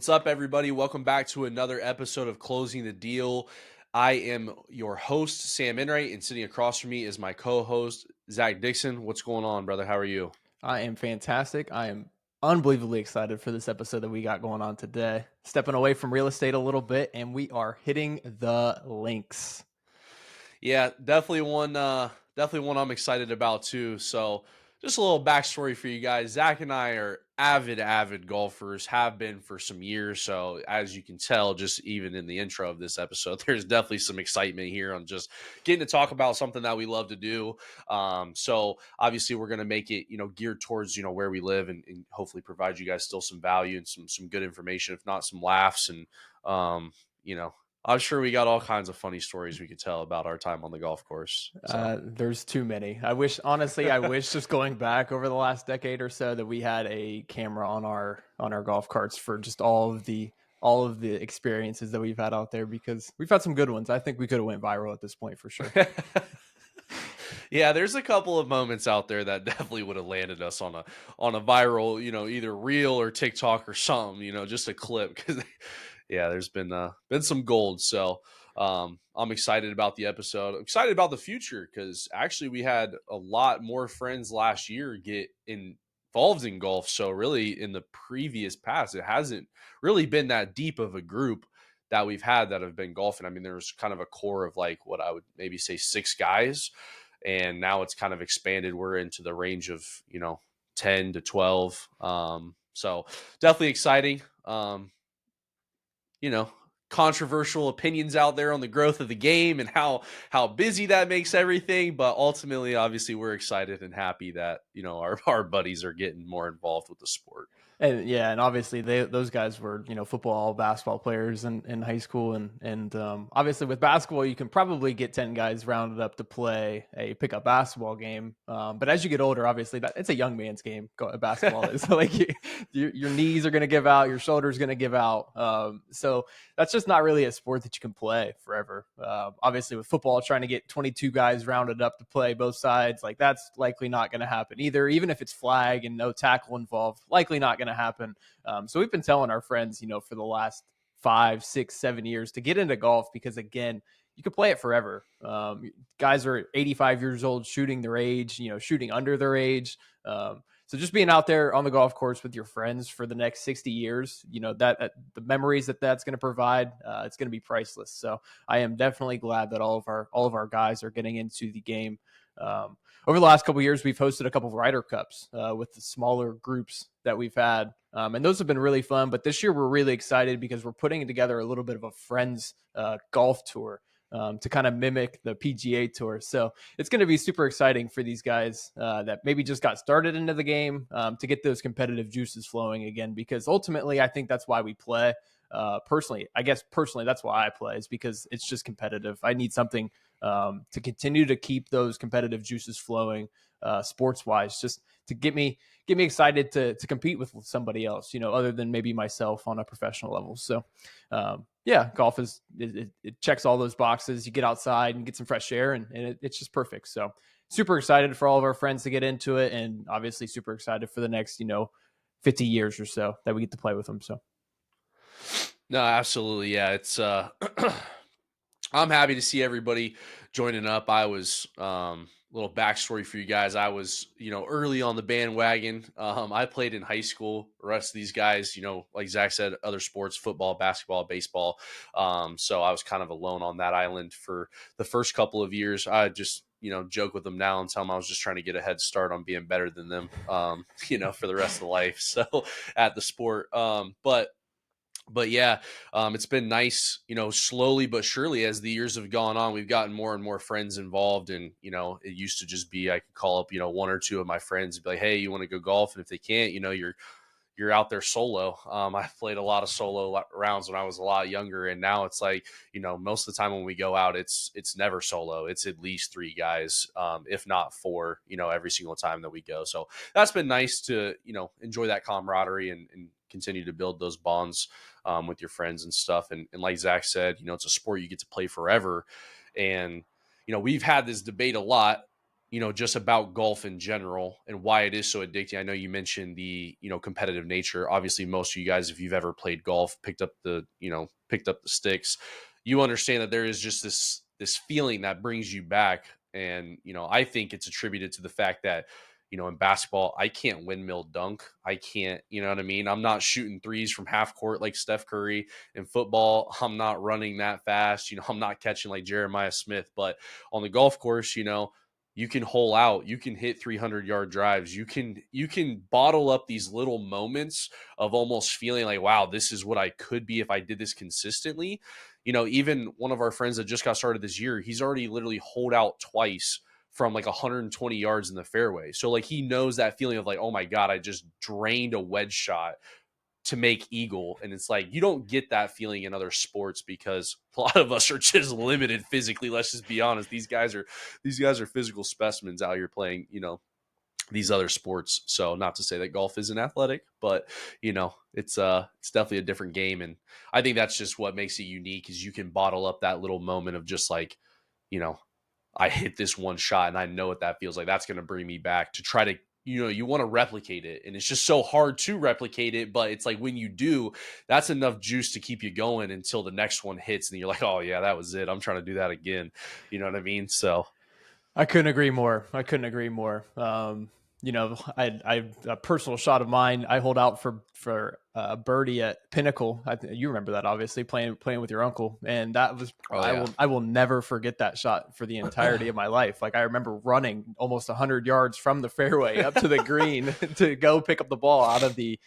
What's up, everybody? Welcome back to another episode of Closing the Deal. I am your host, Sam Enright, and sitting across from me is my co-host, Zach Dixon. What's going on, brother? How are you? I am fantastic. I am unbelievably excited for this episode that we got going on today. Stepping away from real estate a little bit, and we are hitting the links. Yeah, definitely one I'm excited about too. So, just a little backstory for you guys. Zach and I are avid golfers, have been for some years. So, as you can tell, just even in the intro of this episode, there's definitely some excitement here on just getting to talk about something that we love to do. So obviously, we're going to make it, geared towards where we live, and hopefully provide you guys still some value and some good information, if not some laughs and you know I'm sure we got all kinds of funny stories we could tell about our time on the golf course. So, There's too many. I wish just going back over the last decade or so that we had a camera on our golf carts for just all of the experiences that we've had out there because we've had some good ones. I think we could have went viral at this point for sure. yeah, there's a couple of moments out there that definitely would have landed us on a viral, either reel or TikTok or something, just a clip because yeah, there's been some gold. So, I'm excited about the episode. I'm excited about the future because actually we had a lot more friends last year get involved in golf. So really, in the previous past, it hasn't really been that deep of a group that we've had that have been golfing. I mean, there's kind of a core of like what I would maybe say six guys, and now it's kind of expanded. We're into the range of 10 to 12. So definitely exciting. You know, controversial opinions out there on the growth of the game and how busy that makes everything, but ultimately obviously we're excited and happy that our buddies are getting more involved with the sport. And yeah, and obviously those guys were football, basketball players in high school, and obviously with basketball you can probably get 10 guys rounded up to play a pickup basketball game. But as you get older, obviously that it's a young man's game. Basketball is like your knees are going to give out, your shoulders going to give out. So that's just not really a sport that you can play forever. Obviously with football, trying to get 22 guys rounded up to play both sides, like that's likely not going to happen either. Even if it's flag and no tackle involved, likely not going to happen. So we've been telling our friends, for the last 5, 6, 7 years to get into golf because again, you could play it forever. Guys are 85 years old, shooting their age, shooting under their age. So just being out there on the golf course with your friends for the next 60 years, that the memories that's going to provide, it's going to be priceless. So I am definitely glad that all of our guys are getting into the game. Over the last couple of years, we've hosted a couple of Ryder Cups with the smaller groups that we've had, and those have been really fun. But this year, we're really excited because we're putting together a little bit of a friends golf tour to kind of mimic the PGA Tour. So it's going to be super exciting for these guys that maybe just got started into the game to get those competitive juices flowing again. Because ultimately, I think that's why we play. Personally, that's why I play is because it's just competitive. I need something to continue to keep those competitive juices flowing, sports wise, just to get me excited to compete with somebody else, other than maybe myself on a professional level. So, yeah, golf it checks all those boxes. You get outside and get some fresh air, and it's just perfect. So, super excited for all of our friends to get into it, and obviously super excited for the next 50 years or so that we get to play with them. So. No, absolutely. Yeah, it's I'm happy to see everybody joining up. I was little backstory for you guys. I was, early on the bandwagon. I played in high school. The rest of these guys, like Zach said, other sports, football, basketball, baseball. So I was kind of alone on that island for the first couple of years. I just, joke with them now and tell them I was just trying to get a head start on being better than them, for the rest of the life. So at the sport. But yeah, it's been nice, slowly but surely as the years have gone on, we've gotten more and more friends involved. And, it used to just be, I could call up, one or two of my friends and be like, hey, you want to go golf? And if they can't, you're out there solo. I played a lot of solo rounds when I was a lot younger. And now it's like, most of the time when we go out, it's never solo. It's at least three guys, if not four, every single time that we go. So that's been nice to, enjoy that camaraderie and continue to build those bonds with your friends and stuff. And like Zach said, it's a sport you get to play forever. And, we've had this debate a lot. just about golf in general and why it is so addicting. I know you mentioned the, competitive nature. Obviously, most of you guys, if you've ever played golf, picked up the sticks, you understand that there is just this feeling that brings you back. And, I think it's attributed to the fact that, in basketball, I can't windmill dunk. I can't, you know what I mean? I'm not shooting threes from half court like Steph Curry. In football, I'm not running that fast. I'm not catching like Jeremiah Smith. But on the golf course, you can hole out, you can hit 300-yard drives, you can bottle up these little moments of almost feeling like, wow, this is what I could be if I did this consistently. Even one of our friends that just got started this year, he's already literally holed out twice from like 120 yards in the fairway. So like he knows that feeling of like, oh my god, I just drained a wedge shot to make eagle. And it's like, you don't get that feeling in other sports because a lot of us are just limited physically. Let's just be honest. These guys are physical specimens out here playing, these other sports. So not to say that golf isn't athletic, but it's definitely a different game. And I think that's just what makes it unique is you can bottle up that little moment of just like, you know, I hit this one shot and I know what that feels like. That's going to bring me back to try to, you want to replicate it. And it's just so hard to replicate it. But it's like when you do, that's enough juice to keep you going until the next one hits. And you're like, oh, yeah, that was it. I'm trying to do that again. You know what I mean? So, I couldn't agree more. I couldn't agree more. I a personal shot of mine. I hold out for birdie at Pinnacle. You remember that, obviously, playing with your uncle, and that was oh, yeah. I will never forget that shot for the entirety of my life. Like I remember running almost 100 yards from the fairway up to the green to go pick up the ball out of the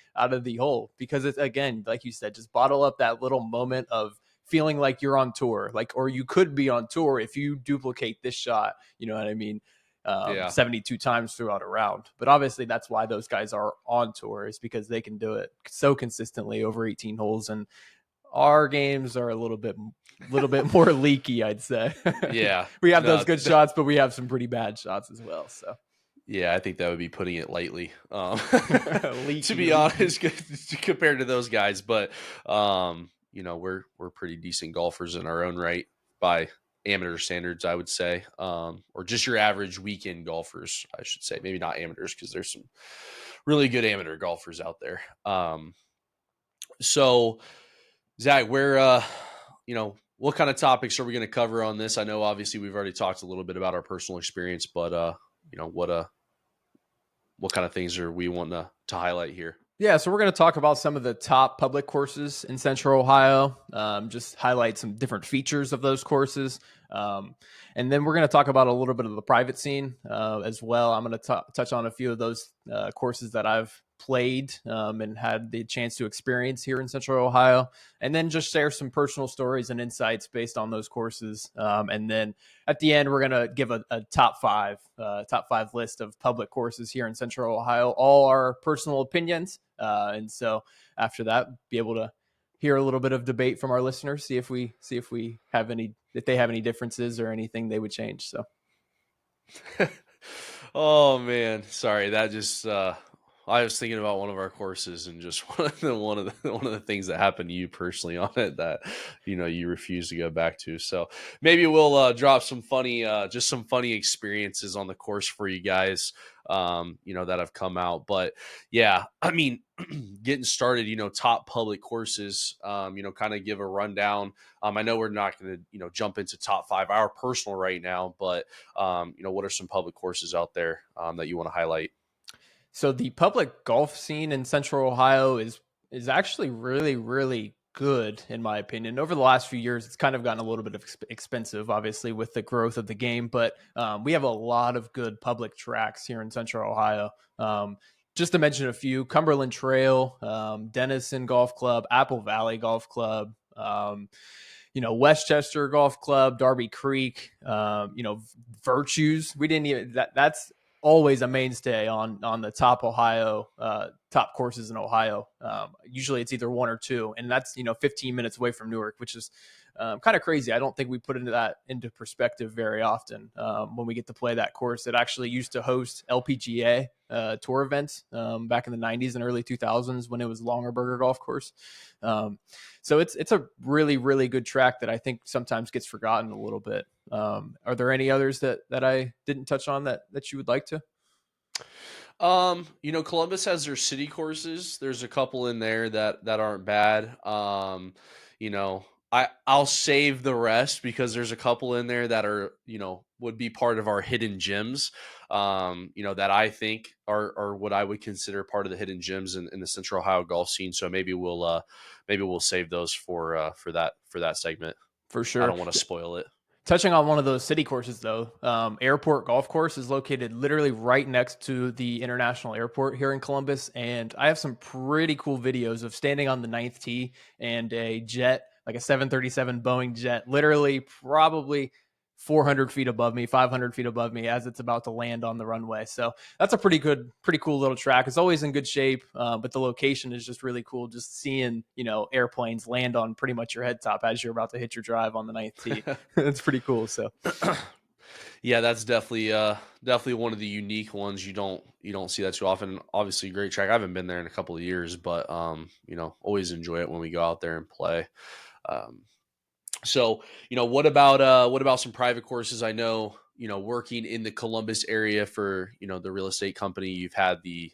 hole, because it's, again, like you said, just bottle up that little moment of feeling like you're on tour, like, or you could be on tour if you duplicate this shot. You know what I mean? Yeah. 72 times throughout a round. But obviously that's why those guys are on tour, is because they can do it so consistently over 18 holes. And our games are a little bit more leaky, I'd say. Yeah. We have those good shots, but we have some pretty bad shots as well. So yeah, I think that would be putting it lightly, leaky, to be honest, compared to those guys. But we're pretty decent golfers in our own right by amateur standards, I would say, or just your average weekend golfers, I should say. Maybe not amateurs because there's some really good amateur golfers out there. So Zach, what kind of topics are we going to cover on this? I know obviously we've already talked a little bit about our personal experience, but what kind of things are we wanting to highlight here? Yeah, so we're going to talk about some of the top public courses in Central Ohio, just highlight some different features of those courses. And then we're going to talk about a little bit of the private scene as well. I'm going to touch on a few of those courses that I've played and had the chance to experience here in Central Ohio, and then just share some personal stories and insights based on those courses. And then at the end, we're going to give a top five list of public courses here in Central Ohio, all our personal opinions. And so after that, be able to hear a little bit of debate from our listeners, see if they have any differences or anything they would change. So, oh man, sorry, that just I was thinking about one of our courses and just one of the things that happened to you personally on it that you refuse to go back to. So maybe we'll drop some funny experiences on the course for you guys, that have come out. But yeah, I mean, getting started, top public courses, kind of give a rundown. I know we're not going to jump into top 5 our personal right now, but what are some public courses out there that you want to highlight? So the public golf scene in Central Ohio is actually really, really good, in my opinion. Over the last few years, it's kind of gotten a little bit of expensive, obviously, with the growth of the game. But we have a lot of good public tracks here in Central Ohio. Just to mention a few: Cumberland Trail, Denison Golf Club, Apple Valley Golf Club. Westchester Golf Club, Darby Creek, Virtues. We didn't even that's always a mainstay on the top courses in Ohio. Usually it's either one or two, and that's 15 minutes away from Newark, which is Kind of crazy. I don't think we put into perspective very often when we get to play that course. It actually used to host LPGA tour events back in the 90s and early 2000s when it was Longerberger Golf Course. So it's a really, really good track that I think sometimes gets forgotten a little bit. Are there any others that I didn't touch on that you would like to? Columbus has their city courses. There's a couple in there that aren't bad. You know, I'll save the rest because there's a couple in there that are, would be part of our hidden gems. That I think are what I would consider part of the hidden gems in the Central Ohio golf scene. So maybe we'll save those for that segment. For I sure. don't want to spoil it. Touching on one of those city courses, though, Airport Golf Course is located literally right next to the International Airport here in Columbus. And I have some pretty cool videos of standing on the ninth tee and a jet, like a 737 Boeing jet, literally probably 400 feet above me, 500 feet above me as it's about to land on the runway. So that's a pretty cool little track. It's always in good shape, but the location is just really cool. Just seeing, airplanes land on pretty much your head top as you're about to hit your drive on the ninth tee. It's pretty cool. So Yeah, that's definitely one of the unique ones. You don't see that too often. Obviously, great track. I haven't been there in a couple of years, but always enjoy it when we go out there and play. Um, so, what about some private courses? I know, working in the Columbus area for, the real estate company, you've had the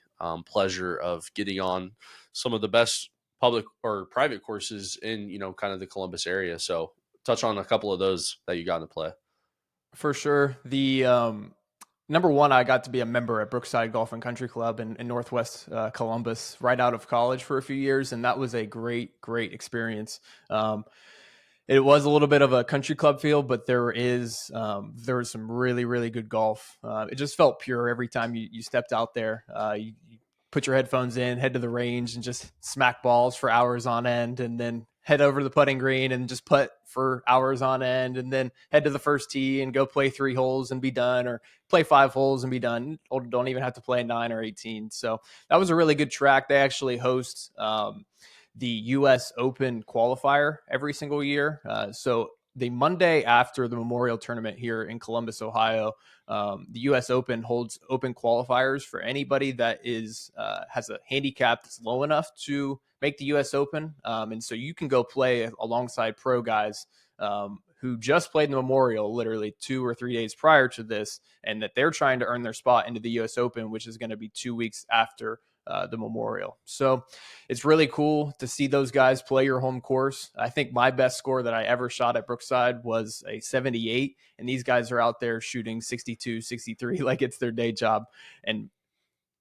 pleasure of getting on some of the best public or private courses in, kind of the Columbus area. So touch on a couple of those that you got to play. for sure, the number one, I got to be a member at Brookside Golf and Country Club in Northwest Columbus right out of college for a few years, and that was a great experience. It was a little bit of a country club feel, but there was some really good golf. It just felt pure every time you stepped out there. You put your headphones in, head to the range, and just smack balls for hours on end, and then head over to the putting green and just putt for hours on end, and then head to the first tee and go play 3 holes and be done, or play 5 holes and be done. Or don't even have to play 9 or 18. So that was a really good track. They actually host the U.S. Open qualifier every single year. So the Monday after the Memorial Tournament here in Columbus, Ohio, the U.S. Open holds open qualifiers for anybody that has a handicap that's low enough to make the U.S. Open. And so you can go play alongside pro guys who just played in the Memorial literally 2 or 3 days prior to this, and that they're trying to earn their spot into the U.S. Open, which is going to be 2 weeks after the Memorial. So it's really cool to see those guys play your home course. I think my best score that I ever shot at Brookside was a 78, and these guys are out there shooting 62, 63 like it's their day job. And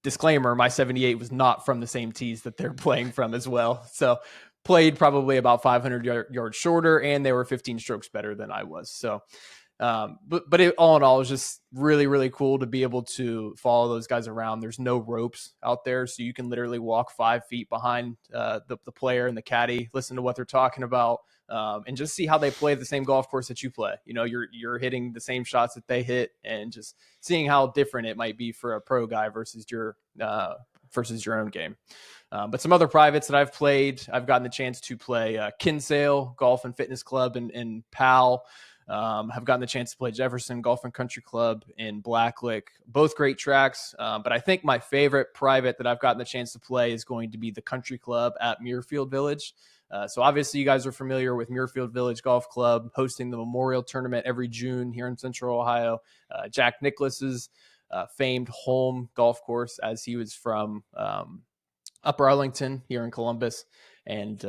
disclaimer, my 78 was not from the same tees that they're playing from as well. So played probably about 500 yards shorter, and they were 15 strokes better than I was. So all in all, it was just really cool to be able to follow those guys around. There's no ropes out there, so you can literally walk 5 feet behind the player and the caddy, listen to what they're talking about, and just see how they play the same golf course that you play. You're hitting the same shots that they hit, and just seeing how different it might be for a pro guy versus your own game. But some other privates that I've played, I've gotten the chance to play Kinsale Golf and Fitness Club in Powell. Have gotten the chance to play Jefferson Golf and Country Club in Blacklick. Both great tracks, but I think my favorite private that I've gotten the chance to play is going to be the Country Club at Muirfield Village. So obviously you guys are familiar with Muirfield Village Golf Club hosting the Memorial Tournament every June here in Central Ohio. Jack Nicklaus's famed home golf course, as he was from Upper Arlington here in Columbus. And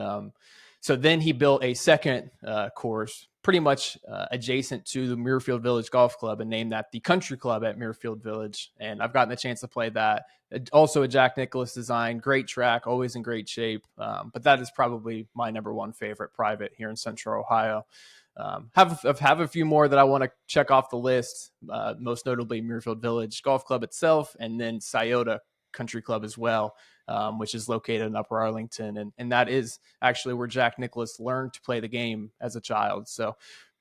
so then he built a second course pretty much adjacent to the Muirfield Village Golf Club and named that the Country Club at Muirfield Village. And I've gotten the chance to play that. Also a Jack Nicklaus design, great track, always in great shape. But that is probably my number one favorite private here in Central Ohio. Have a few more that I want to check off the list, most notably Muirfield Village Golf Club itself, and then Scioto Country Club as well, which is located in Upper Arlington. And that is actually where Jack Nicklaus learned to play the game as a child. So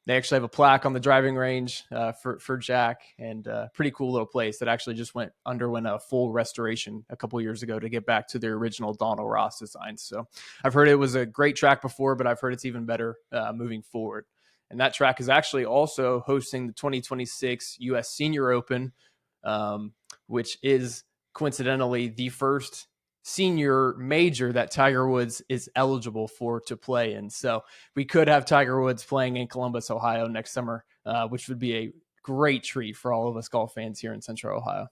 They actually have a plaque on the driving range for Jack, and pretty cool little place that actually just underwent a full restoration a couple years ago to get back to their original Donald Ross design. So I've heard it was a great track before, but I've heard it's even better moving forward. And that track is actually also hosting the 2026 U.S. Senior Open, which is coincidentally the first senior major that Tiger Woods is eligible for to play in. So we could have Tiger Woods playing in Columbus, Ohio next summer, which would be a great treat for all of us golf fans here in Central Ohio.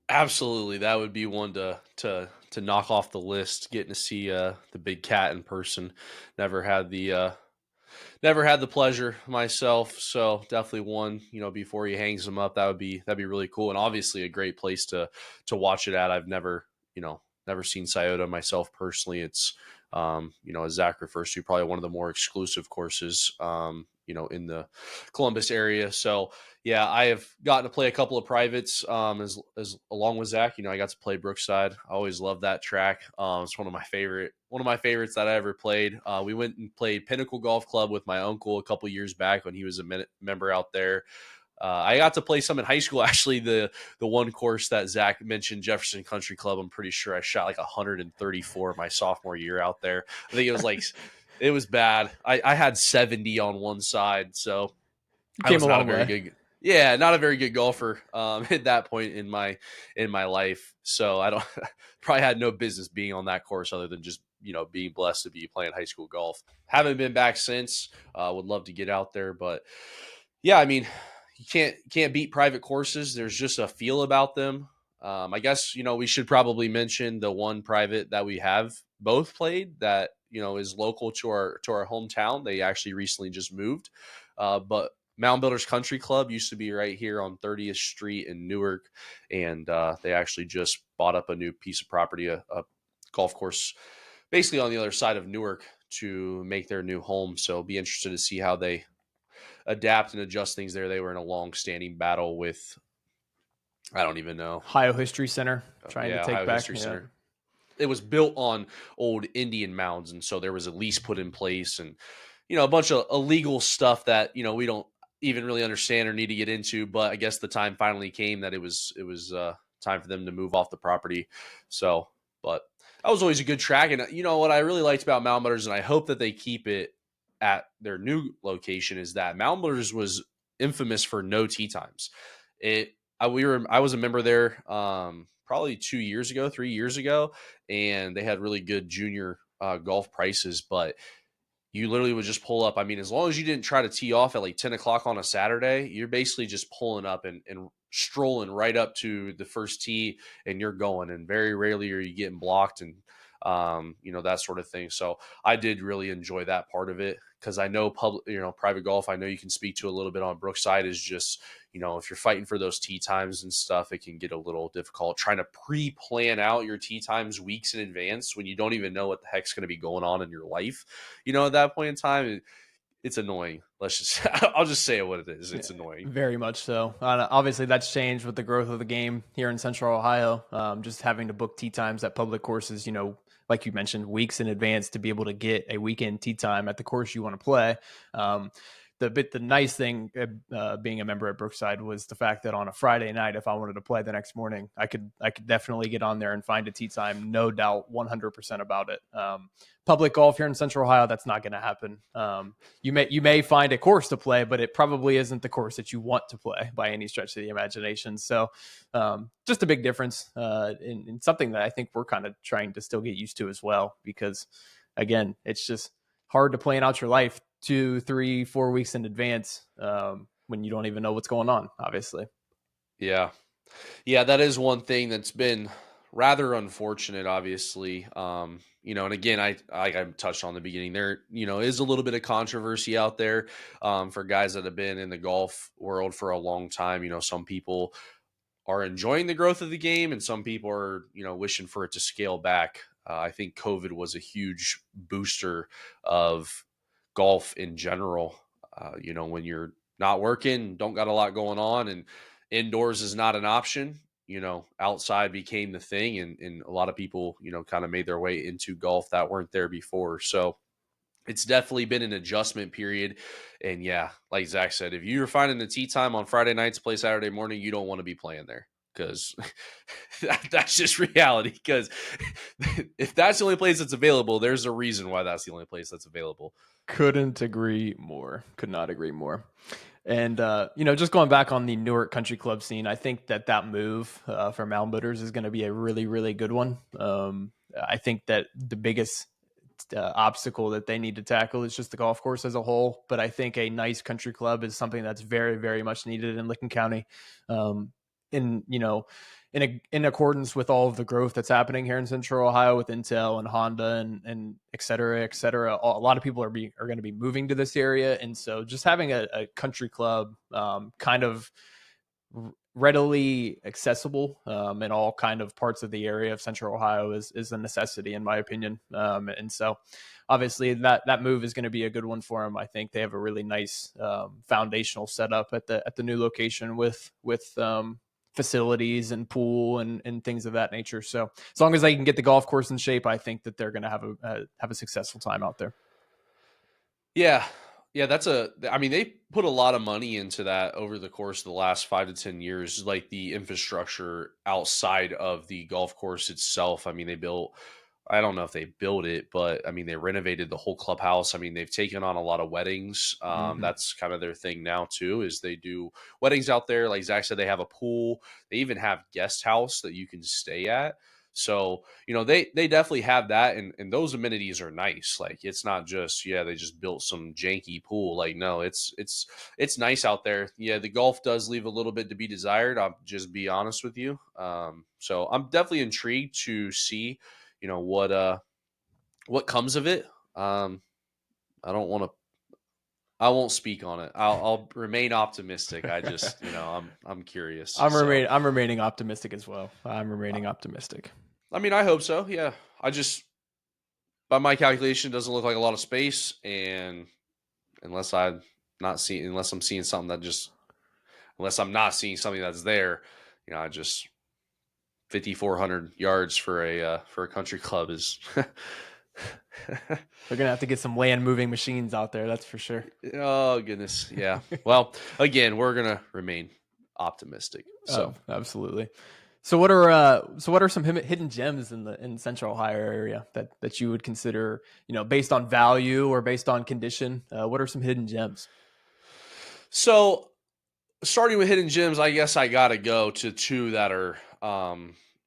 Absolutely, that would be one to knock off the list. Getting to see the big cat in person. Never had the never had the pleasure myself, so definitely one, before he hangs them up, that'd be really cool, and obviously a great place to watch it at. I've never seen Scioto myself personally. It's as Zach refers to, probably one of the more exclusive courses, in the Columbus area. So yeah, I have gotten to play a couple of privates, as along with Zach. I got to play Brookside. I always loved that track. It's one of my favorites that I ever played. We went and played Pinnacle Golf Club with my uncle a couple years back when he was a member out there. I got to play some in high school. Actually, the one course that Zach mentioned, Jefferson Country Club, I'm pretty sure I shot like 134 my sophomore year out there. I think it was like it was bad. I had 70 on one side, so You I came was a not a long very way. good, yeah, not a very good golfer at that point in my life. So I don't probably had no business being on that course other than just being blessed to be playing high school golf. Haven't been back since. Would love to get out there, but yeah, I mean, you can't beat private courses. There's just a feel about them. I guess we should probably mention the one private that we have both played that is local to our hometown. They actually recently just moved, but Mound Builders Country Club used to be right here on 30th Street in Newark, and they actually just bought up a new piece of property, a golf course, basically on the other side of Newark to make their new home. So be interested to see how they adapt and adjust things there. They were in a long-standing battle with, I don't even know. Ohio History Center trying to Yeah, take Ohio back. History Yeah. Center. It was built on old Indian mounds, and so there was a lease put in place, and a bunch of illegal stuff that we don't even really understand or need to get into. But I guess the time finally came that it was time for them to move off the property. So, but that was always a good track, and what I really liked about Mound Builders, and I hope that they keep it at their new location, is that Mound Builders was infamous for no tee times. I was a member there probably 2 years ago, 3 years ago, and they had really good junior golf prices. But you literally would just pull up. I mean, as long as you didn't try to tee off at like 10 o'clock on a Saturday, you're basically just pulling up and strolling right up to the first tee and you're going. And very rarely are you getting blocked and, that sort of thing. So I did really enjoy that part of it because I know private golf, I know you can speak to a little bit on Brookside is just, if you're fighting for those tee times and stuff, it can get a little difficult trying to pre-plan out your tee times weeks in advance when you don't even know what the heck's going to be going on in your life. At that point in time, it's annoying. Let's just, I'll just say it what it is. It's annoying. Very much so. Obviously, that's changed with the growth of the game here in Central Ohio. Just having to book tee times at public courses, like you mentioned, weeks in advance to be able to get a weekend tee time at the course you want to play. The nice thing being a member at Brookside was the fact that on a Friday night, if I wanted to play the next morning, I could definitely get on there and find a tee time. No doubt, 100% about it. Public golf here in Central Ohio, that's not going to happen. You may find a course to play, but it probably isn't the course that you want to play by any stretch of the imagination. So just a big difference in something that I think we're kind of trying to still get used to as well, because again, it's just hard to plan out your life 2, 3, 4 weeks in advance when you don't even know what's going on, obviously. Yeah. Yeah, that is one thing that's been rather unfortunate, obviously. And again, I touched on the beginning there, is a little bit of controversy out there for guys that have been in the golf world for a long time. Some people are enjoying the growth of the game and some people are, wishing for it to scale back. I think COVID was a huge booster of golf in general. When you're not working, don't got a lot going on, and indoors is not an option. Outside became the thing, and a lot of people, kind of made their way into golf that weren't there before. So it's definitely been an adjustment period. And yeah, like Zach said, if you're finding the tee time on Friday night to play Saturday morning, you don't want to be playing there because that's just reality. Because if that's the only place that's available, there's a reason why that's the only place that's available. Couldn't agree more. Could not agree more. And just going back on the Newark Country Club scene, I think that move for Mound Builders is going to be a really, really good one. I think that the biggest obstacle that they need to tackle is just the golf course as a whole. But I think a nice country club is something that's very, very much needed in Licking County. In in accordance with all of the growth that's happening here in Central Ohio with Intel and Honda and et cetera, et cetera. A lot of people are going to be moving to this area, and so just having a country club kind of readily accessible in all kind of parts of the area of Central Ohio is a necessity in my opinion. And so obviously that move is going to be a good one for them. I think they have a really nice foundational setup at the new location with facilities and pool and things of that nature. So as long as they can get the golf course in shape, I think that they're going to have a successful time out there. Yeah. Yeah, I mean, they put a lot of money into that over the course of the last 5 to 10 years, like the infrastructure outside of the golf course itself. I mean, I don't know if they built it, but I mean, they renovated the whole clubhouse. I mean, they've taken on a lot of weddings. Mm-hmm. That's kind of their thing now too, is they do weddings out there. Like Zach said, they have a pool. They even have guest house that you can stay at. So, they definitely have that, and those amenities are nice. Like it's not just, yeah, they just built some janky pool. Like, no, it's nice out there. Yeah, the golf does leave a little bit to be desired. I'll just be honest with you. So I'm definitely intrigued to see, what comes of it. I don't want to. I won't speak on it. I'll remain optimistic. I just, I'm curious. So, I'm remaining optimistic as well. I'm remaining optimistic. I mean, I hope so. Yeah, I just, by my calculation, it doesn't look like a lot of space, and unless I not seeing, unless I'm seeing something that just, unless I'm not seeing something that's there, I just 5,400 yards for a country club is. They're gonna have to get some land moving machines out there. That's for sure. Oh goodness, yeah. Well, again, we're gonna remain optimistic. Oh, So, absolutely. So what are some hidden gems in Central Ohio area that you would consider, based on value or based on condition? What are some hidden gems? so starting with hidden gems, I guess I gotta go to two that are.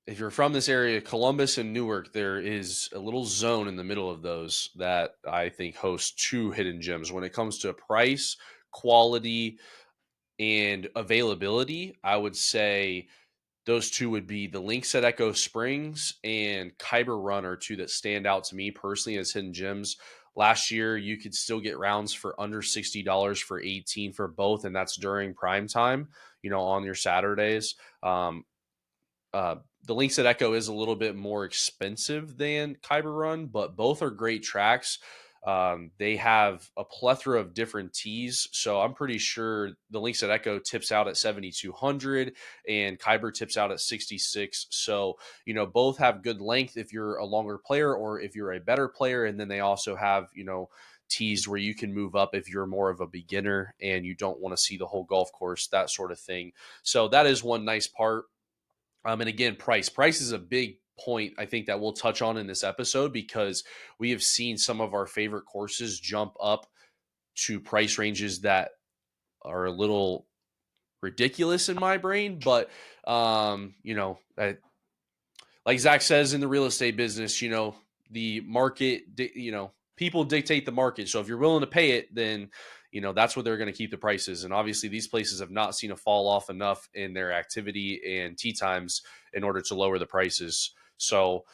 If you're from this area, Columbus and Newark, there is a little zone in the middle of those that I think hosts two hidden gems when it comes to price, quality, and availability. I would say those two would be the Links at Echo Springs and Kyber Run are two that stand out to me personally as hidden gems. Last year, you could still get rounds for under $60 for 18 for both, and that's during prime time, on your Saturdays. Uh, the Links at Echo is a little bit more expensive than Kyber Run, but both are great tracks. They have a plethora of different tees, so I'm pretty sure the Links at Echo tips out at 7,200 and Kyber tips out at 66. So, both have good length if you're a longer player or if you're a better player. And then they also have, tees where you can move up if you're more of a beginner and you don't want to see the whole golf course, that sort of thing. So, that is one nice part. And again, price. Price is a big point I think that we'll touch on in this episode because we have seen some of our favorite courses jump up to price ranges that are a little ridiculous in my brain. But, like Zach says in the real estate business, the market, people dictate the market. So if you're willing to pay it, then that's what they're going to keep the prices. And obviously, these places have not seen a fall off enough in their activity and tee times in order to lower the prices. So,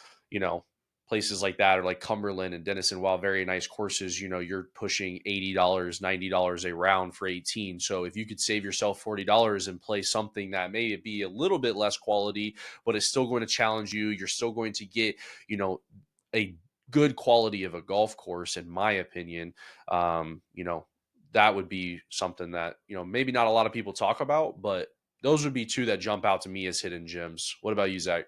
places like that are like Cumberland and Denison, while very nice courses, you're pushing $80, $90 a round for 18. So if you could save yourself $40 and play something that may be a little bit less quality, but is still going to challenge you, you're still going to get, a good quality of a golf course, in my opinion. That would be something that, maybe not a lot of people talk about, but those would be two that jump out to me as hidden gems. What about you, Zach?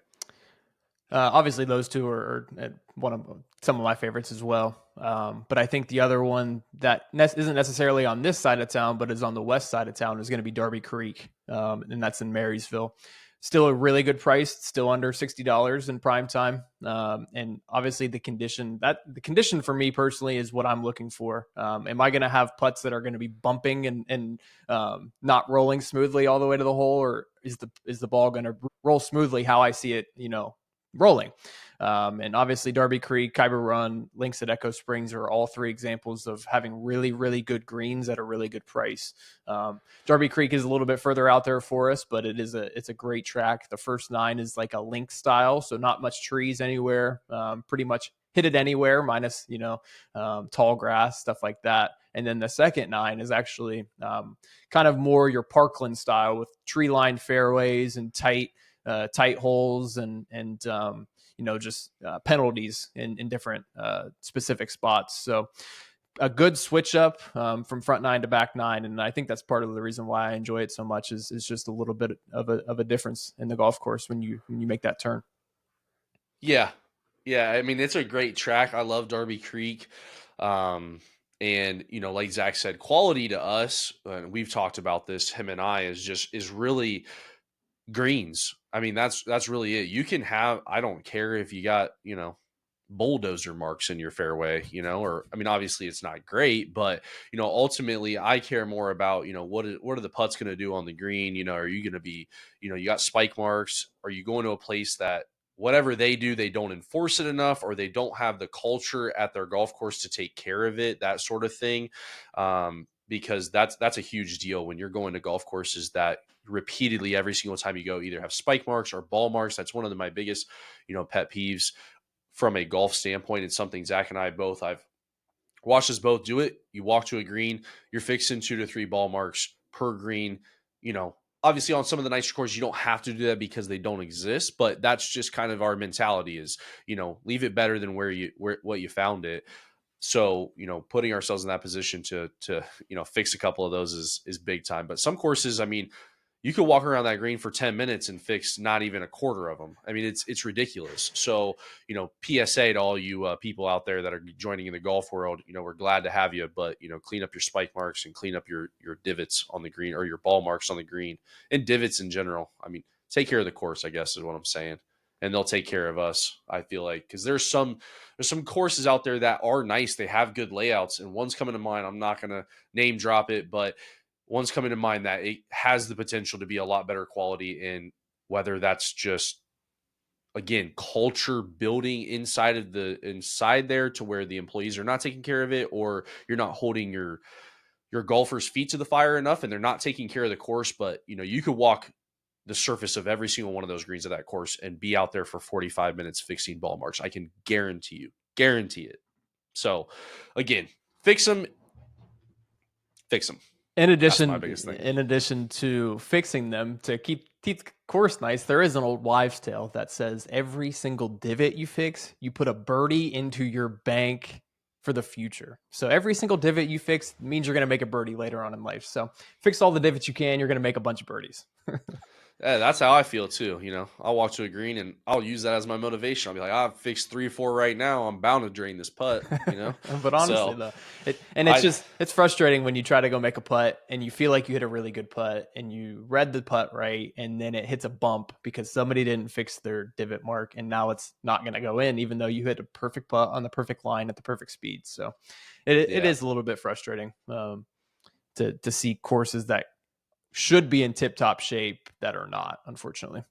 Obviously, those two are one of some of my favorites as well. But I think the other one that isn't necessarily on this side of town, but is on the west side of town, is going to be Darby Creek, and that's in Marysville. Still a really good price, still under $60 in prime time, and obviously the condition for me personally is what I'm looking for. Am I going to have putts that are going to be bumping and not rolling smoothly all the way to the hole, or is the ball going to roll smoothly how I see it, rolling? And obviously Darby Creek, Khyber Run, Links at Echo Springs are all three examples of having really, really good greens at a really good price. Darby Creek is a little bit further out there for us, but it's a great track. The first 9 is like a link style, so not much trees anywhere. Pretty much hit it anywhere, minus tall grass, stuff like that. And then the second 9 is actually kind of more your Parkland style with tree lined fairways and tight holes and just penalties in different specific spots. So a good switch up from front 9 to back 9, and I think that's part of the reason why I enjoy it so much is just a little bit of a difference in the golf course when you make that turn. Yeah. Yeah. I mean, it's a great track. I love Darby Creek. And like Zach said, quality to us, and we've talked about this, him and I, is really greens. I mean, that's really it. You can have, I don't care if you got, bulldozer marks in your fairway, or I mean, obviously it's not great, but ultimately I care more about, what are the putts going to do on the green? Are you going to be, you got spike marks? Are you going to a place that whatever they do, they don't enforce it enough, or they don't have the culture at their golf course to take care of it, that sort of thing. Because that's a huge deal when you're going to golf courses that repeatedly every single time you go either have spike marks or ball marks. That's one of my biggest, pet peeves from a golf standpoint. It's something Zach and I both, I've watched us both do it. You walk to a green, you're fixing 2 to 3 ball marks per green. Obviously on some of the nicer courses, you don't have to do that because they don't exist, but that's just kind of our mentality is, leave it better than what you found it. So, putting ourselves in that position to fix a couple of those is big time. But some courses, I mean, you could walk around that green for 10 minutes and fix not even a quarter of them. I mean, it's ridiculous. So, PSA to all you people out there that are joining in the golf world, we're glad to have you, but, clean up your spike marks and clean up your divots on the green, or your ball marks on the green, and divots in general. I mean, take care of the course, I guess is what I'm saying. And they'll take care of us, I feel like, because there's some courses out there that are nice. They have good layouts, and one's coming to mind. I'm not going to name drop it, but one's coming to mind that it has the potential to be a lot better quality. In whether that's just, again, culture building inside there to where the employees are not taking care of it, or you're not holding your golfers' feet to the fire enough and they're not taking care of the course. But you could walk the surface of every single one of those greens of that course and be out there for 45 minutes fixing ball marks. I can guarantee it. So again, fix them. That's my biggest thing. In addition to fixing them to keep the course nice, there is an old wives' tale that says every single divot you fix, you put a birdie into your bank for the future. So every single divot you fix means you're going to make a birdie later on in life. So fix all the divots you can, you're going to make a bunch of birdies. Yeah, that's how I feel too. I'll walk to a green and I'll use that as my motivation. I'll be like, I've fixed 3 or 4 right now. I'm bound to drain this putt. But honestly, So though, it's frustrating when you try to go make a putt and you feel like you hit a really good putt and you read the putt right, and then it hits a bump because somebody didn't fix their divot mark, and now it's not going to go in, even though you hit a perfect putt on the perfect line at the perfect speed. So it is a little bit frustrating to see courses that should be in tip-top shape that are not, unfortunately.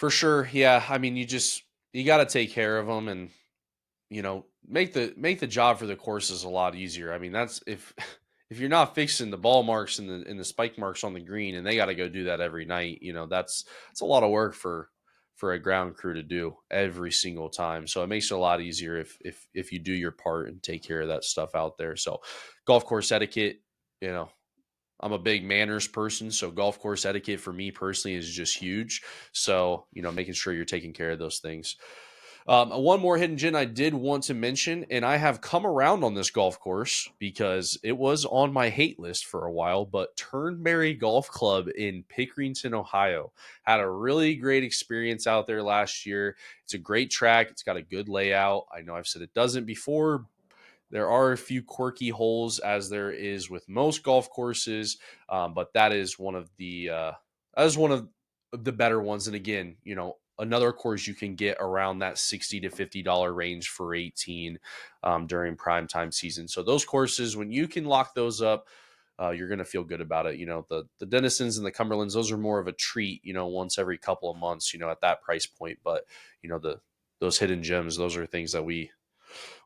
for sure, yeah. I mean, you got to take care of them, and make the job for the courses a lot easier. I mean, that's if you're not fixing the ball marks and the spike marks on the green, and they got to go do that every night. That's a lot of work for a ground crew to do every single time. So it makes it a lot easier if you do your part and take care of that stuff out there. So golf course etiquette, I'm a big manners person, so golf course etiquette for me personally is just huge. So, making sure you're taking care of those things. One more hidden gem I did want to mention, and I have come around on this golf course because it was on my hate list for a while, but Turnberry Golf Club in Pickerington, Ohio. Had a really great experience out there last year. It's a great track. It's got a good layout. I know I've said it doesn't before. There are a few quirky holes, as there is with most golf courses, but that is one of the better ones. And again, another course you can get around that $60 to $50 range for 18 during prime time season. So those courses, when you can lock those up, you're going to feel good about it. The Dennisons and the Cumberlands, those are more of a treat, once every couple of months, at that price point. But, those hidden gems, those are things that we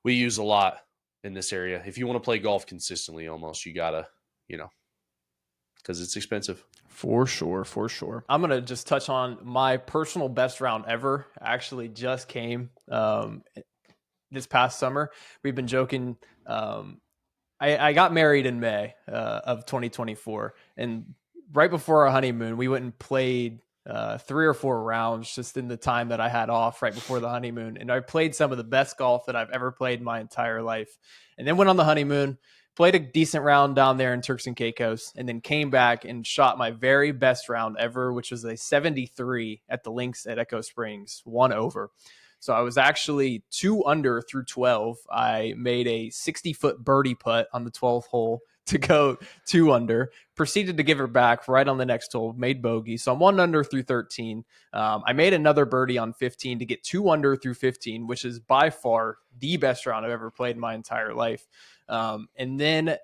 use a lot in this area. If you want to play golf consistently, almost, you gotta, because it's expensive. For sure, for sure. I'm gonna just touch on my personal best round ever. Actually, just came this past summer. We've been joking. I got married in May of 2024, and right before our honeymoon, we went and played 3 or 4 rounds just in the time that I had off right before the honeymoon. And I played some of the best golf that I've ever played in my entire life. And then went on the honeymoon, played a decent round down there in Turks and Caicos, and then came back and shot my very best round ever, which was a 73 at the links at Echo Springs, 1 over. So I was actually 2 under through 12. I made a 60-foot birdie putt on the 12th hole to go 2 under, proceeded to give her back right on the next hole, made bogey. So I'm 1 under through 13. I made another birdie on 15 to get 2 under through 15, which is by far the best round I've ever played in my entire life. And then,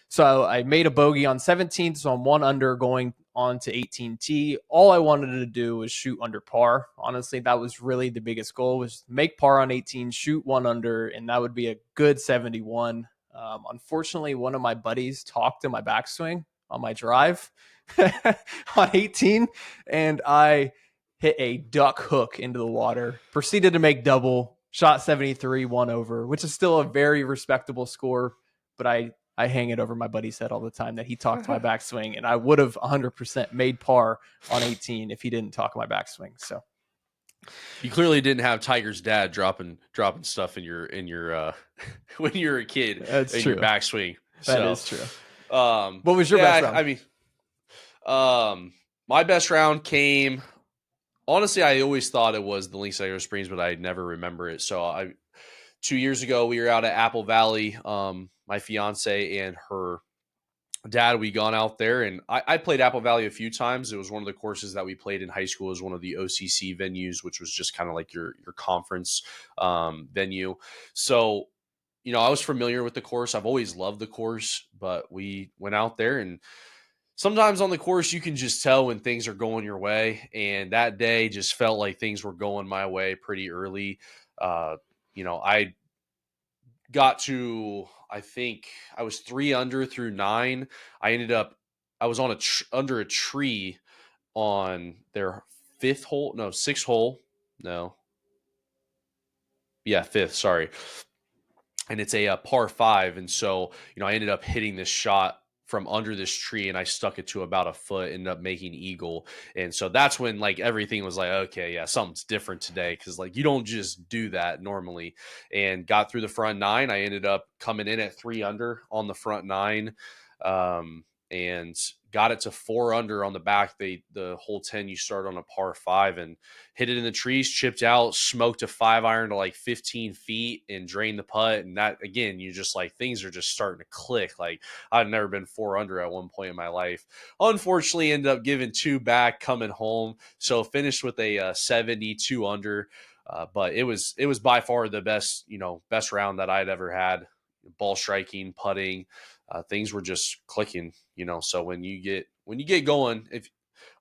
so I made a bogey on 17. So I'm 1 under going on to 18T. All I wanted to do was shoot under par. Honestly, that was really the biggest goal, was make par on 18, shoot 1 under, and that would be a good 71. Unfortunately, one of my buddies talked to my backswing on my drive on 18, and I hit a duck hook into the water, proceeded to make double, shot 73, 1 over, which is still a very respectable score, but I hang it over my buddy's head all the time that he talked my backswing, and I would have 100% made par on 18 if he didn't talk my backswing. So you clearly didn't have Tiger's dad dropping stuff in your when you were a kid. That's in true. Your backswing. That is true. What was your best round? I mean, my best round came. Honestly, I always thought it was the Links at Echo Springs, but I never remember it. So 2 years ago, we were out at Apple Valley. My fiance and her dad, we gone out there, and I played Apple Valley a few times. It was one of the courses that we played in high school. It was one of the OCC venues, which was just kind of like your conference venue. So, I was familiar with the course. I've always loved the course, but we went out there, and sometimes on the course you can just tell when things are going your way. And that day just felt like things were going my way pretty early. I got to, I think I was 3 under through 9. I was on under a tree on their sixth hole. No. Yeah, fifth, sorry. And it's a par 5. And so, I ended up hitting this shot from under this tree, and I stuck it to about a foot, ended up making eagle. And so that's when like everything was like, okay, yeah, something's different today. Cause like you don't just do that normally. And got through the front 9. I ended up coming in at 3 under on the front 9. And got it to 4 under on the back. The hole 10, you start on a par 5 and hit it in the trees, chipped out, smoked a 5-iron to like 15 feet and drained the putt. And that, again, you just like, things are just starting to click. Like I've never been 4 under at one point in my life. Unfortunately, ended up giving 2 back coming home. So finished with a 72 under. But it was by far the best round that I'd ever had. Ball striking, putting, things were just clicking. So when you get going, if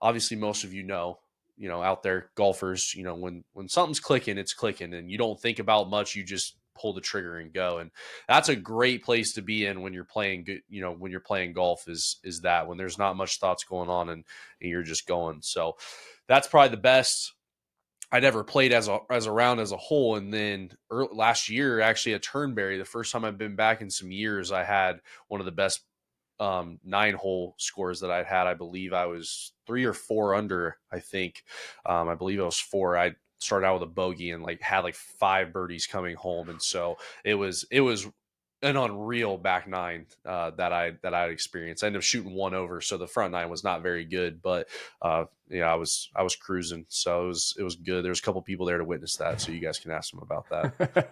obviously most of out there golfers, when something's clicking, it's clicking, and you don't think about much. You just pull the trigger and go. And that's a great place to be in when you're playing good, when you're playing golf is that when there's not much thoughts going on, and you're just going. So that's probably the best I'd ever played as a round as a whole. And then last year, actually at Turnberry, the first time I've been back in some years, I had one of the best 9-hole scores that I'd had. I believe I was 3 or 4 under. I think I believe I was 4. I started out with a bogey and like had like 5 birdies coming home, and so it was an unreal back nine that I experienced. I ended up shooting one over, so the front nine was not very good, but yeah, I was cruising, so it was good. There was a couple people there to witness that, so you guys can ask them about that.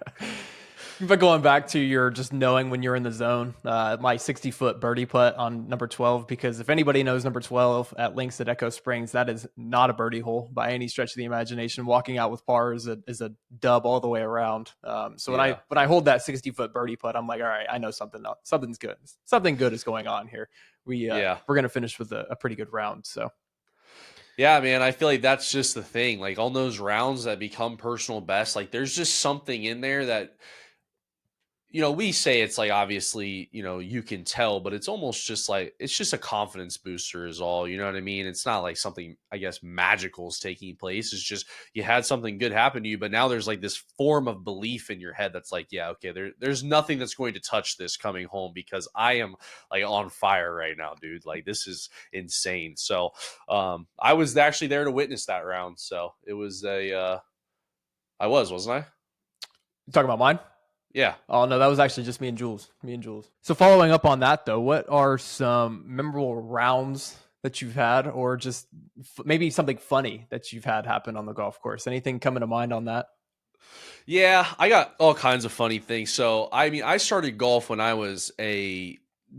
But going back to your just knowing when you're in the zone, my 60-foot birdie putt on number 12, because if anybody knows number 12 at Links at Echo Springs, that is not a birdie hole by any stretch of the imagination. Walking out with par is a dub all the way around. So Yeah. when I hold that 60-foot birdie putt, I'm like, all right, I know something's good. Something good is going on here. Yeah. We're gonna finish with a pretty good round. So Yeah, man, I feel like that's just the thing. Like on those rounds that become personal best, like there's just something in there that we say it's like obviously, you can tell, but it's almost just like it's just a confidence booster is all, you know what I mean? It's not like something, I guess, magical is taking place. It's just you had something good happen to you, but now there's like this form of belief in your head that's like, yeah, okay, there's nothing that's going to touch this coming home because I am like on fire right now, dude. Like this is insane. So I was actually there to witness that round. So it was I wasn't I? you talking about mine? Yeah. Oh no, that was actually just me and Jules. Me and Jules. So following up on that though, what are some memorable rounds that you've had, or just maybe something funny that you've had happen on the golf course? Anything coming to mind on that? Yeah, I got all kinds of funny things. So, I mean, I started golf when I was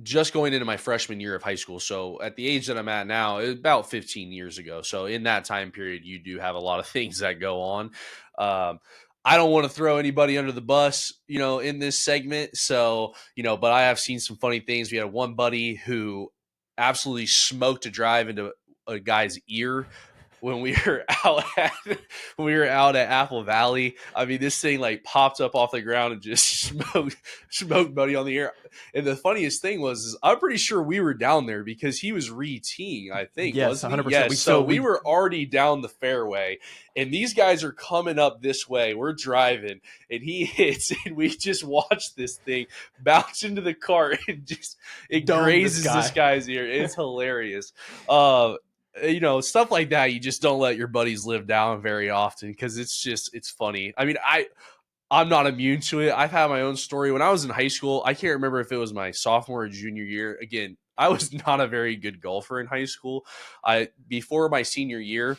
just going into my freshman year of high school. So, at the age that I'm at now, it's about 15 years ago. So, in that time period, you do have a lot of things that go on. Um, I don't want to throw anybody under the bus, in this segment. So, but I have seen some funny things. We had one buddy who absolutely smoked a drive into a guy's ear when we were out at Apple Valley. I mean, this thing like popped up off the ground and just smoked Buddy on the air. And the funniest thing is I'm pretty sure we were down there because he was re-teeing, I think, Yes, wasn't he? 100%. Yes. So we were already down the fairway, and these guys are coming up this way. We're driving, and he hits, and we just watch this thing bounce into the cart and just it grazes this guy's ear. It's hilarious. Stuff like that you just don't let your buddies live down very often because it's funny. I mean, I'm not immune to it. I've had my own story. When I was in high school, I can't remember if it was my sophomore or junior year. Again, I was not a very good golfer in high school. Before my senior year,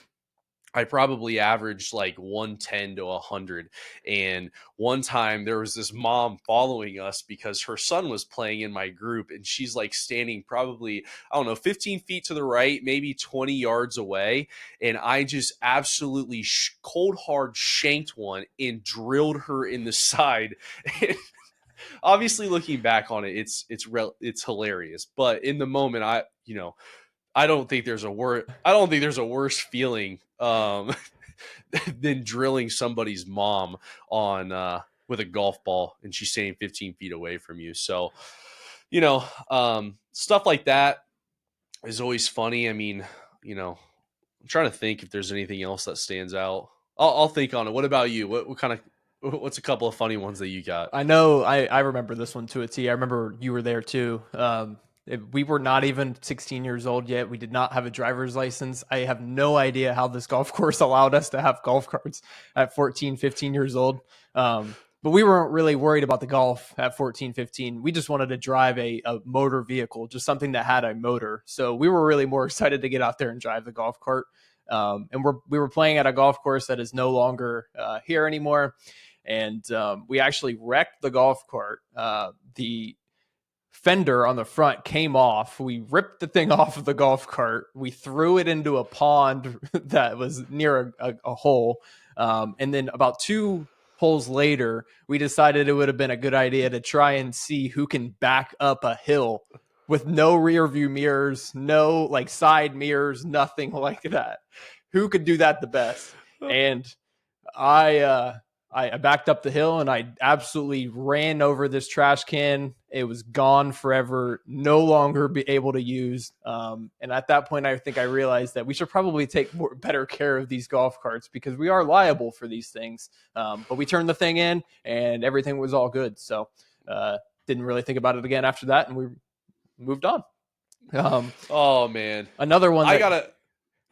I probably averaged like 110 to 100. And one time there was this mom following us because her son was playing in my group, and she's like standing probably, I don't know, 15 feet to the right, maybe 20 yards away. And I just absolutely cold hard shanked one and drilled her in the side. Obviously, looking back on it, it's hilarious. But in the moment, I don't think there's a worse feeling than drilling somebody's mom on with a golf ball and she's staying 15 feet away from you. So, stuff like that is always funny. I mean, I'm trying to think if there's anything else that stands out. I'll think on it. What about you? What's a couple of funny ones that you got? I know I remember this one to a T. I remember you were there too. We were not even 16 years old yet. We did not have a driver's license. I have no idea how this golf course allowed us to have golf carts at 14, 15 years old. But we weren't really worried about the golf at 14, 15. We just wanted to drive a motor vehicle, just something that had a motor. So we were really more excited to get out there and drive the golf cart. And we were playing at a golf course that is no longer here anymore. And we actually wrecked the golf cart. The fender on the front came off. We ripped the thing off of the golf cart. We threw it into a pond that was near a hole. And then about 2 holes later, we decided it would have been a good idea to try and see who can back up a hill with no rear view mirrors, no like side mirrors, nothing like that. Who could do that the best? And I backed up the hill and I absolutely ran over this trash can. It was gone forever, no longer be able to use. And at that point, I think I realized that we should probably take better care of these golf carts because we are liable for these things. But we turned the thing in and everything was all good. So didn't really think about it again after that, and we moved on. Oh man, Another one.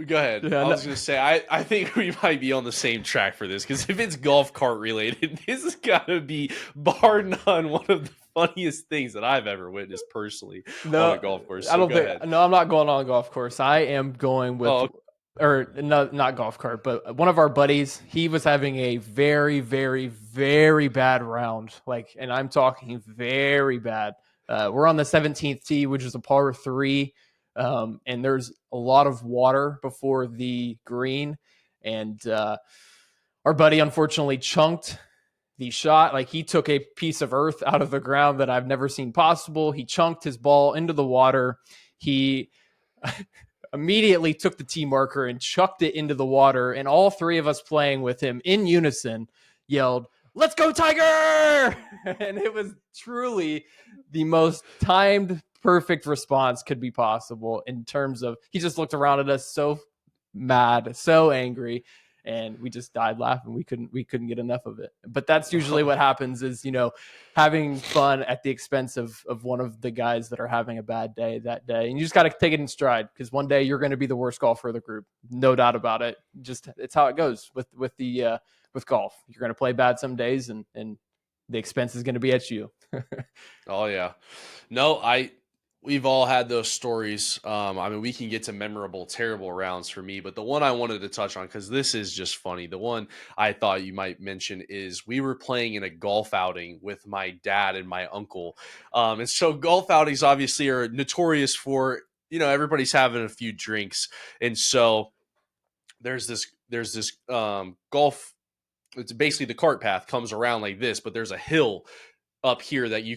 Go ahead. Yeah, I no, was gonna say I think we might be on the same track for this because if it's golf cart related, this has got to be bar none one of the funniest things that I've ever witnessed personally on a no, golf course. I So don't go think. ahead. No, I'm not going on a golf course. I am going with, Oh, or no, not golf cart, but one of our buddies. He was having a very, very, very bad round. Like, and I'm talking very bad. We're on the 17th tee, which is a par three, and there's a lot of water before the green, and our buddy unfortunately chunked the shot. Like, he took a piece of earth out of the ground that I've never seen possible. He chunked his ball into the water. He immediately took the tee marker and chucked it into the water. And all three of us playing with him in unison yelled, "Let's go, Tiger!" And it was truly the most timed, perfect response could be possible in terms of he just looked around at us so mad, so angry, and we just died laughing. We couldn't get enough of it. But that's usually what happens is, having fun at the expense of one of the guys that are having a bad day that day. And you just got to take it in stride, because one day you're going to be the worst golfer of the group. No doubt about it. Just, it's how it goes with golf. You're going to play bad some days, and the expense is going to be at you. oh yeah. No, we've all had those stories. I mean, we can get to memorable, terrible rounds for me, but the one I wanted to touch on, because this is just funny, the one I thought you might mention is we were playing in a golf outing with my dad and my uncle. And so golf outings obviously are notorious for, everybody's having a few drinks. And so there's this golf, it's basically the cart path comes around like this, but there's a hill up here that you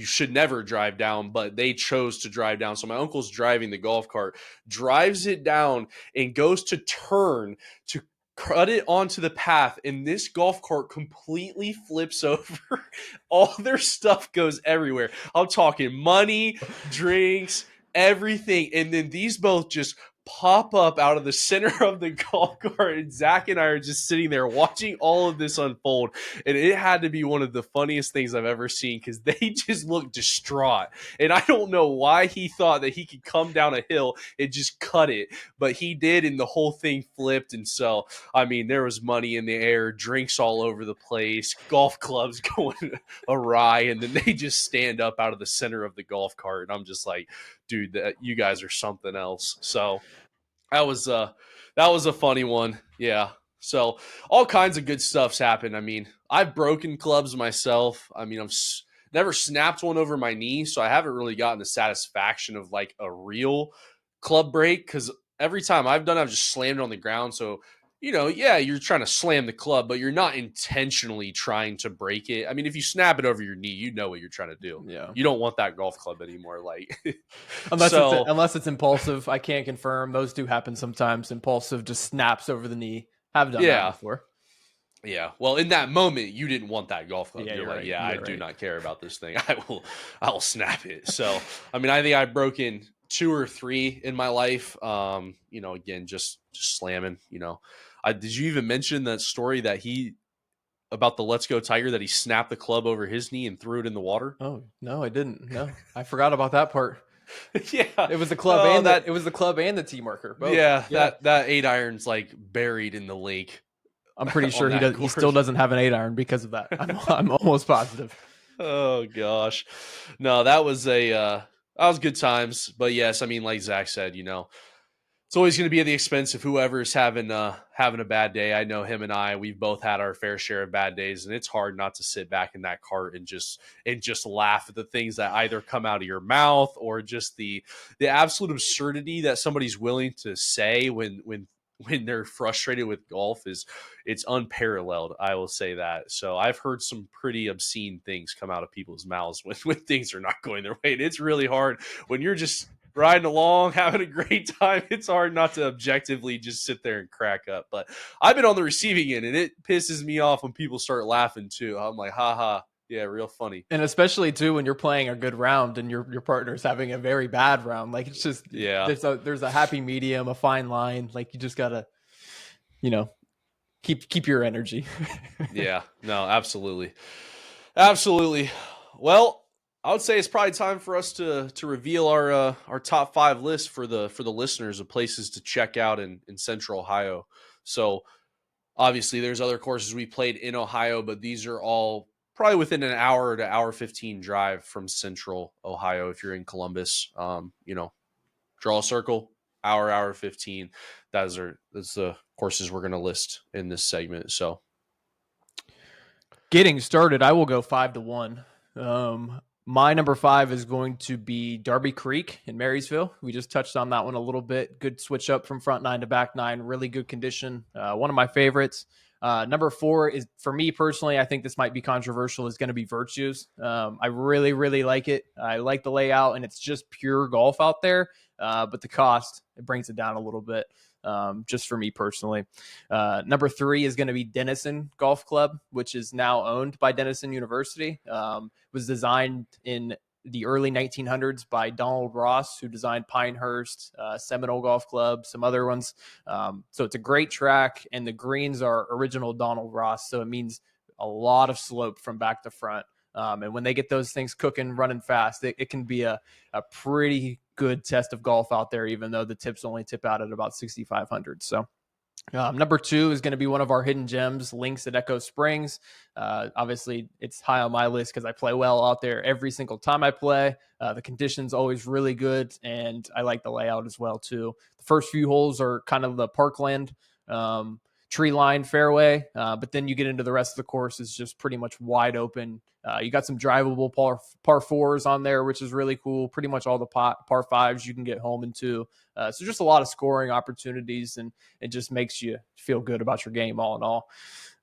should never drive down, but they chose to drive down. So my uncle's driving the golf cart, drives it down, and goes to turn to cut it onto the path, and this golf cart completely flips over. All their stuff goes everywhere. I'm talking money, drinks, everything. And then these both just pop up out of the center of the golf cart, and Zach and I are just sitting there watching all of this unfold. And it had to be one of the funniest things I've ever seen, because they just looked distraught. And I don't know why he thought that he could come down a hill and just cut it, but he did, and the whole thing flipped. And so, I mean, there was money in the air, drinks all over the place, golf clubs going awry, and then they just stand up out of the center of the golf cart. And I'm just like, dude, you guys are something else. So that was a funny one. Yeah. So all kinds of good stuff's happened. I mean, I've broken clubs myself. I mean, never snapped one over my knee, so I haven't really gotten the satisfaction of like a real club break, because every time I've done it, I've just slammed it on the ground. So, yeah, you're trying to slam the club, but you're not intentionally trying to break it. I mean, if you snap it over your knee, you know what you're trying to do. Yeah. You don't want that golf club anymore. Like, Unless so it's impulsive. I can't confirm. Those do happen sometimes. Impulsive just snaps over the knee. Have done that yeah. before. Yeah. Well, in that moment, you didn't want that golf club. Yeah, You're you're like, right. yeah, I You're do right. not care about this thing. I will snap it. So, I mean, I think I've broken 2 or 3 in my life. Again, just slamming, did you even mention that story about the Let's Go Tiger, that he snapped the club over his knee and threw it in the water? Oh, no, I didn't. No, I forgot about that part. Yeah. It was the club Oh, it was the club and the tee marker. Both. yeah, Yeah. that 8-iron's like buried in the lake I'm pretty on sure that he still course. doesn't have an 8-iron because of that. I'm almost positive. Oh gosh. No, that was good times. But yes, I mean, like Zach said, it's always going to be at the expense of whoever's having a bad day. I know him and we've both had our fair share of bad days, and it's hard not to sit back in that cart and just laugh at the things that either come out of your mouth, or just the absolute absurdity that somebody's willing to say when they're frustrated with golf. It's unparalleled. I will say that. So I've heard some pretty obscene things come out of people's mouths when things are not going their way. And it's really hard when you're just riding along, having a great time. It's hard not to objectively just sit there and crack up. But I've been on the receiving end, and it pisses me off when people start laughing too. I'm like, haha. Yeah, real funny. And especially too when you're playing a good round and your partner's having a very bad round. Like, it's just, Yeah. there's a happy medium, a fine line. Like, you just gotta, keep your energy. Yeah. No, absolutely. Absolutely. Well, I would say it's probably time for us to reveal our top 5 list for the listeners of places to check out in Central Ohio. So obviously, there's other courses we played in Ohio, but these are all probably within an hour to hour 15 drive from Central Ohio. If you're in Columbus, draw a circle, hour 15. That's the courses we're going to list in this segment. So Getting started, I will go 5-1. My number 5 is going to be Darby Creek in Marysville. We just touched on that one a little bit. Good switch up from front 9 to back 9. Really good condition. One of my favorites. Number 4 is, for me personally, I think this might be controversial, is going to be Virtues. I really, really like it. I like the layout, and it's just pure golf out there. But the cost, it brings it down a little bit. Just for me personally. Number 3 is going to be Denison Golf Club, which is now owned by Denison University. Was designed in the early 1900s by Donald Ross, who designed Pinehurst, Seminole Golf Club, some other ones. So it's a great track, and the greens are original Donald Ross. So it means a lot of slope from back to front. And when they get those things cooking, running fast, it can be a pretty good test of golf out there, even though the tips only tip out at about 6,500. So number 2 is going to be one of our hidden gems, Links at Echo Springs. Obviously, it's high on my list because I play well out there every single time I play. The condition's always really good, and I like the layout as well, too. The first few holes are kind of the parkland, tree line fairway, but then you get into the rest of the course is just pretty much wide open. You got some drivable par fours on there, which is really cool. Pretty much all the par fives you can get home into. So just a lot of scoring opportunities, and it just makes you feel good about your game all in all.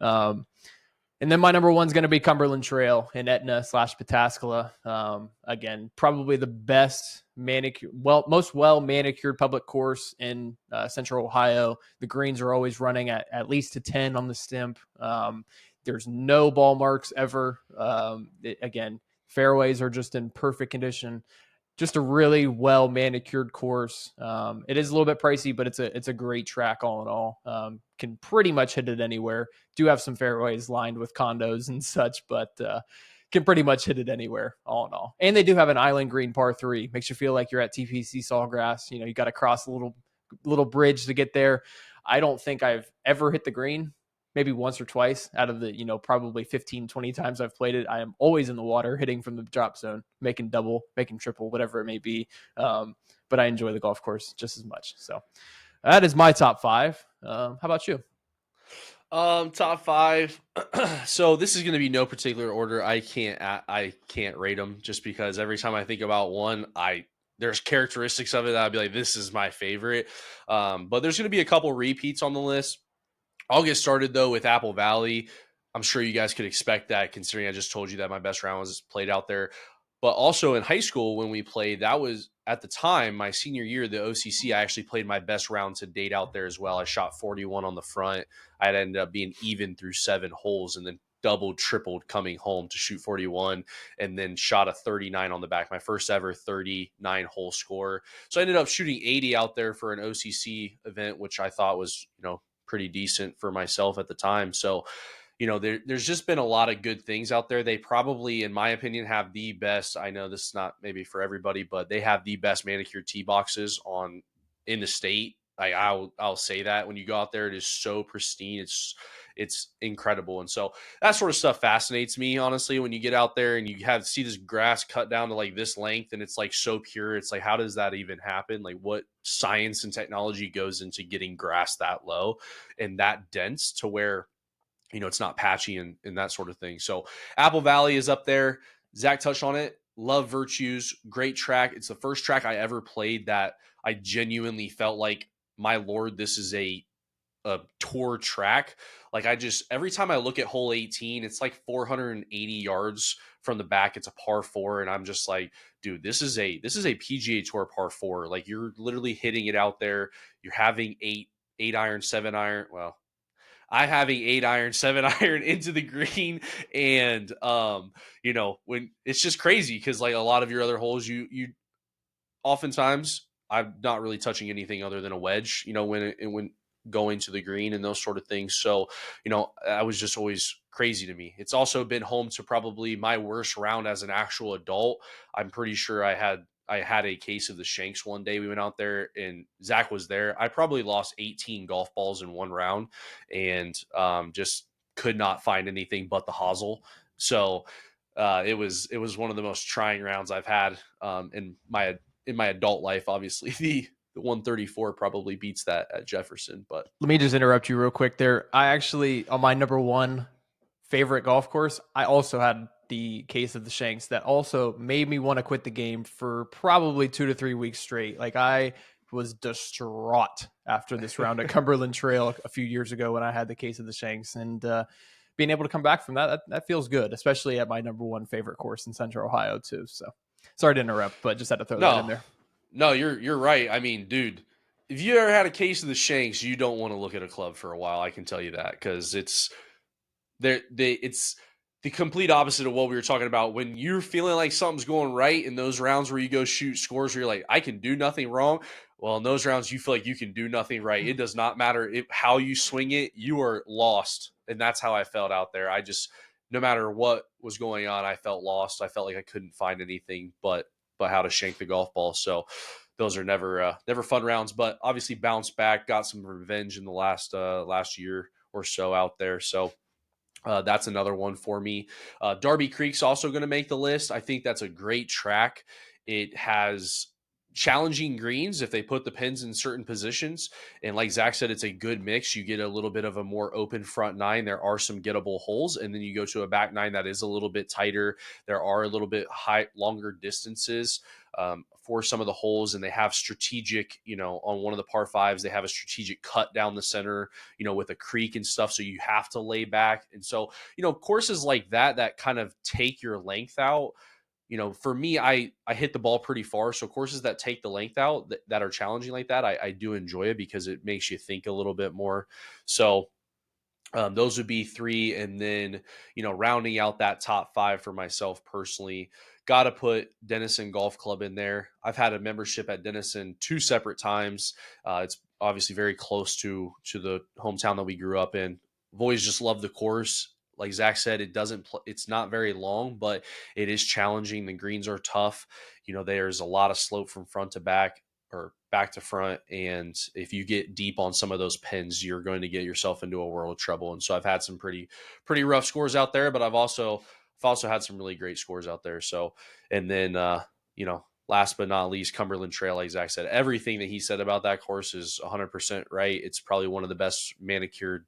And then my number 1 is going to be Cumberland Trail in Etna/Pataskala. Again, probably the best most well manicured public course in Central Ohio. The greens are always running at least a 10 on the stimp. There's no ball marks ever. Again, fairways are just in perfect condition. Just a really well manicured course. It is a little bit pricey, but it's a great track all in all. Can pretty much hit it anywhere. Do have some fairways lined with condos and such, but can pretty much hit it anywhere all in all. And they do have an island green par 3. Makes you feel like you're at TPC Sawgrass. You got to cross a little bridge to get there. I don't think I've ever hit the green. Maybe once or twice out of the, probably 15, 20 times I've played it. I am always in the water, hitting from the drop zone, making double, making triple, whatever it may be. But I enjoy the golf course just as much. So that is my top 5. How about you? Top 5. So this is going to be no particular order. I can't rate them just because every time I think about one, there's characteristics of it that I'd be like, this is my favorite. But there's going to be a couple repeats on the list. I'll get started though with Apple Valley. I'm sure you guys could expect that, considering I just told you that my best round was played out there. But also in high school when we played, that was at the time my senior year, the OCC. I actually played my best round to date out there as well. I shot 41 on the front. I'd ended up being even through 7 holes, and then doubled, tripled coming home to shoot 41, and then shot a 39 on the back. My first ever 39 hole score. So I ended up shooting 80 out there for an OCC event, which I thought was pretty decent for myself at the time. So, there's just been a lot of good things out there. They probably, in my opinion, have the best. I know this is not maybe for everybody, but they have the best manicured tee boxes in the state. I'll say that when you go out there, it is so pristine. It's incredible. And so that sort of stuff fascinates me, honestly, when you get out there and you see this grass cut down to like this length and it's like so pure. It's like, how does that even happen? Like, what science and technology goes into getting grass that low and that dense to where, it's not patchy and that sort of thing. So Apple Valley is up there. Zach touched on it. Love Virtues. Great track. It's the first track I ever played that I genuinely felt like, my Lord, this is a tour track. Like every time I look at hole 18, it's like 480 yards from the back. It's a par 4. And I'm just like, dude, this is a PGA Tour par 4. Like, you're literally hitting it out there. You're having 8 iron, 7 iron. Well, I having 8 iron, 7 iron into the green. And, when it's just crazy because like a lot of your other holes, you oftentimes I'm not really touching anything other than a wedge, when going to the green and those sort of things. So, I was just always crazy to me. It's also been home to probably my worst round as an actual adult. I'm pretty sure I had a case of the shanks one day. We went out there and Zach was there. I probably lost 18 golf balls in one round and just could not find anything but the hosel. So it was one of the most trying rounds I've had in my adult life. Obviously, the 134 probably beats that at Jefferson, but Let me just interrupt you real quick there. I actually, on my number one favorite golf course, I also had the case of the Shanks that also made me want to quit the game for probably 2 to 3 weeks straight. Like I was distraught after this round at Cumberland Trail a few years ago when I had the case of the Shanks, and being able to come back from that feels good, especially at my number one favorite course in Central Ohio too. So sorry to interrupt, but just had to throw that in no, there. no, you're right. I mean, dude, if you ever had a case of the shanks, you don't want to look at a club for a while. I can tell you that because it's the complete opposite of what we were talking about. When you're feeling like something's going right in those rounds where you go shoot scores where you're like, I can do nothing wrong. Well, in those rounds, you feel like you can do nothing right. It does not matter how you swing it, you are lost. And that's how I felt out there. No matter what was going on, I felt lost. I felt like I couldn't find anything but how to shank the golf ball. So those are never fun rounds, but obviously bounced back, got some revenge in the last year or so out there. So that's another one for me. Darby Creek's also going to make the list. I think that's a great track. It has challenging greens if they put the pins in certain positions. And like Zach said, it's a good mix. You get a little bit of a more open front nine. There are some gettable holes. And then you go to a back nine that is a little bit tighter. There are a little bit longer distances. For some of the holes, and they have strategic, on one of the par fives, they have a strategic cut down the center, with a creek and stuff. So you have to lay back. And so, courses like that kind of take your length out. For me, I hit the ball pretty far. So courses that take the length out that are challenging like that, I do enjoy it because it makes you think a little bit more. So those would be three. And then, rounding out that top five for myself personally, got to put Denison Golf Club in there. I've had a membership at Denison two separate times. It's obviously very close to the hometown that we grew up in. I've always just loved the course. Like Zach said, it's not very long, but it is challenging. The greens are tough. There's a lot of slope from front to back or back to front. And if you get deep on some of those pins, you're going to get yourself into a world of trouble. And so I've had some pretty rough scores out there, but I've also had some really great scores out there. So, and then, last but not least, Cumberland Trail, like Zach said, everything that he said about that course is 100% right. It's probably one of the best manicured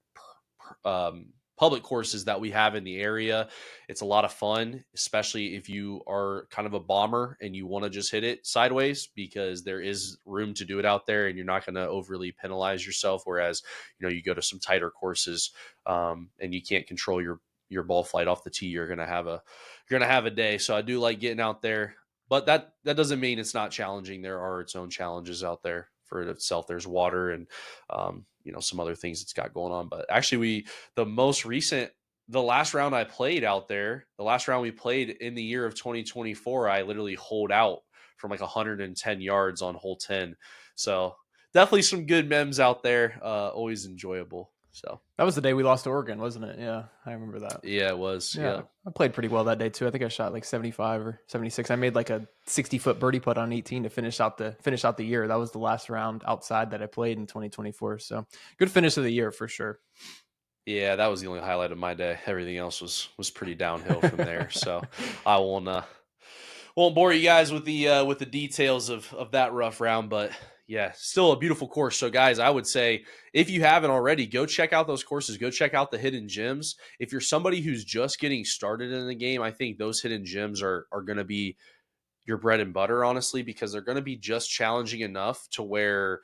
public courses that we have in the area. It's a lot of fun, especially if you are kind of a bomber and you want to just hit it sideways, because there is room to do it out there and you're not going to overly penalize yourself. Whereas, you go to some tighter courses and you can't control your ball flight off the tee, you're going to have a day. So I do like getting out there, but that doesn't mean it's not challenging. There are its own challenges out there for it itself. There's water and, some other things it's got going on. But actually the last round I played out there, the last round we played in the year of 2024, I literally holed out from like 110 yards on hole 10. So definitely some good memes out there. Always enjoyable. So That was the day we lost to Oregon, wasn't it? Yeah, I remember that. yeah, it was. Yeah, Yeah. I played pretty well that day too. I think I shot like 75 or 76. I made like a 60-foot birdie putt on 18 to finish out the year. That was the last round outside that I played in 2024. So good finish of the year for sure. Yeah, that was the only highlight of my day. Everything else was pretty downhill from there. So I won't bore you guys with the details of that rough round, but yeah, still a beautiful course. So guys, I would say if you haven't already, go check out those courses. Go check out the hidden gems. If you're somebody who's just getting started in the game, I think those hidden gems are going to be your bread and butter, honestly, because they're going to be just challenging enough to where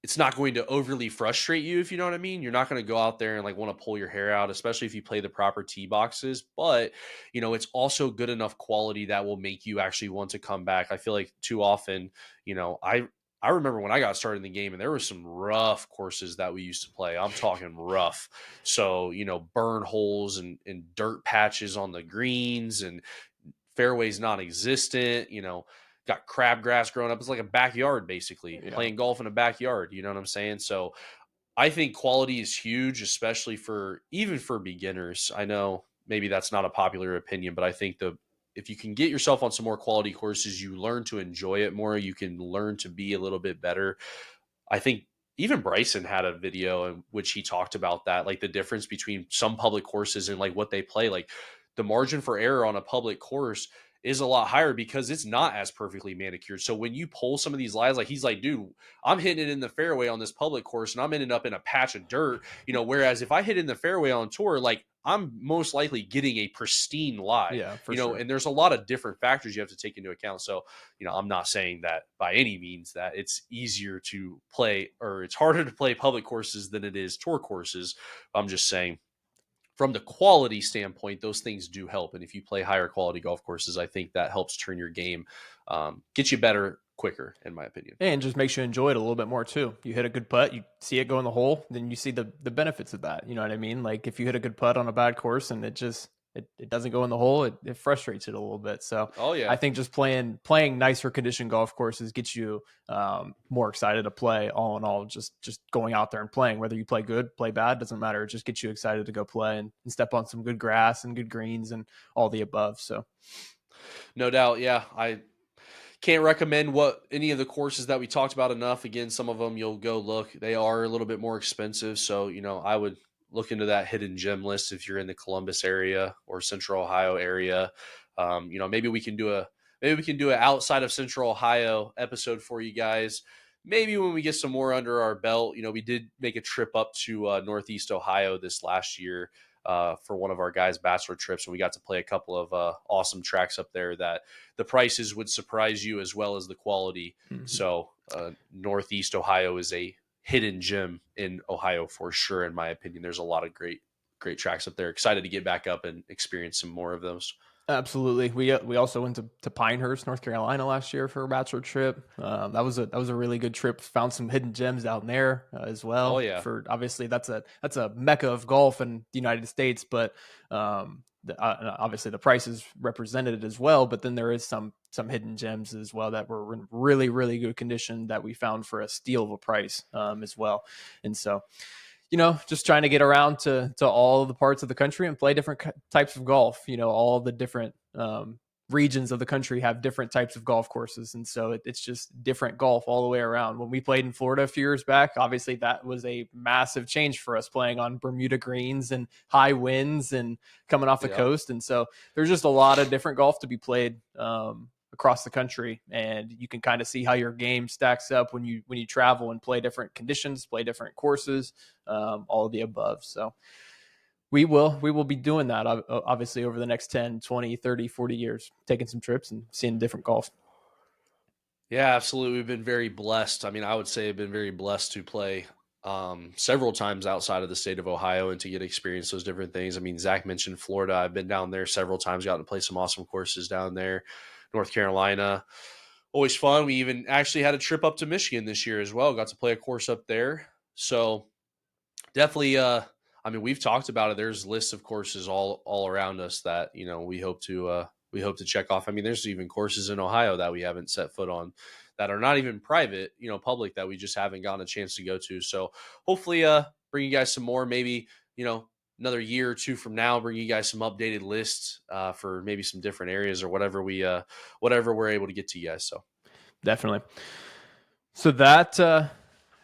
it's not going to overly frustrate you, if you know what I mean. You're not going to go out there and like want to pull your hair out, especially if you play the proper tee boxes. But, it's also good enough quality that will make you actually want to come back. I feel like too often, I remember when I got started in the game and there were some rough courses that we used to play. I'm talking rough. So, burn holes and dirt patches on the greens and fairways non-existent, got crabgrass growing up. It's like a backyard, basically Yeah. playing golf in a backyard. You know what I'm saying? So I think quality is huge, especially for even for beginners. I know maybe that's not a popular opinion, but I think the if you can get yourself on some more quality courses, you learn to enjoy it more. You can learn to be a little bit better. I think even Bryson had a video in which he talked about that, like the difference between some public courses and like what they play. Like the margin for error on a public course is a lot higher because it's not as perfectly manicured. So when you pull some of these lies, like he's like, dude, I'm hitting it in the fairway on this public course and I'm ending up in a patch of dirt, whereas if I hit in the fairway on tour, like I'm most likely getting a pristine lie, Yeah, for sure. and there's a lot of different factors you have to take into account. So I'm not saying that by any means that it's easier to play or it's harder to play public courses than it is tour courses. I'm just saying from the quality standpoint, those things do help. And if you play higher quality golf courses, I think that helps turn your game, get you better quicker, in my opinion. And just makes you enjoy it a little bit more too. You hit a good putt, you see it go in the hole, then you see the benefits of that. You know what I mean? Like if you hit a good putt on a bad course and it doesn't go in the hole, it frustrates it a little bit. So Oh I yeah. think just playing nicer conditioned golf courses gets you more excited to play. All in all, just going out there and playing, whether you play good, play bad, doesn't matter. It just gets you excited to go play and step on some good grass and good greens and all the above. So No doubt. Yeah. I can't recommend what any of the courses that we talked about enough. Again, some of them you'll go look. They are a little bit more expensive. So, I would look into that hidden gem list if you're in the Columbus area or Central Ohio area. Maybe we can do an outside of Central Ohio episode for you guys. Maybe when we get some more under our belt. We did make a trip up to Northeast Ohio this last year for one of our guys' bachelor trips, and we got to play a couple of awesome tracks up there that the prices would surprise you as well as the quality. mhm. So Northeast Ohio is a hidden gem in Ohio for sure, in my opinion. There's a lot of great tracks up there. Excited to get back up and experience some more of those. Absolutely. We also went to Pinehurst, North Carolina last year for a bachelor trip. That was a really good trip. Found some hidden gems down there as Oh well. yeah, For obviously that's a mecca of golf in the United States, but obviously the price is represented as well. But then there is some hidden gems as well that were in really really good condition that we found for a steal of a price as well. And so just trying to get around to all the parts of the country and play different types of golf. All the different regions of the country have different types of golf courses, and so it's just different golf all the way around. When we played in Florida a few years back, obviously that was a massive change for us, playing on Bermuda greens and high winds and coming off the yeah. coast, and so there's just a lot of different golf to be played. Across the country, and you can kind of see how your game stacks up when you travel and play different conditions, play different courses, all of the above. So we will be doing that obviously over the next 10, 20, 30, 40 years, taking some trips and seeing different golf. Yeah, absolutely. We've been very blessed. I mean, I would say I've been very blessed to play several times outside of the state of Ohio and to get to experience those different things. I mean, Zach mentioned Florida. I've been down there several times, gotten to play some awesome courses down there. North Carolina, always fun. We even actually had a trip up to Michigan this year as well. Got to play a course up there. So definitely, I mean, we've talked about it. There's lists of courses all around us that we hope to check off. I mean, there's even courses in Ohio that we haven't set foot on that are not even private, public, that we just haven't gotten a chance to go to. So hopefully, bring you guys some more. Maybe another year or two from now, bring you guys some updated lists for maybe some different areas or whatever we're able to get to you guys. So Definitely. So that I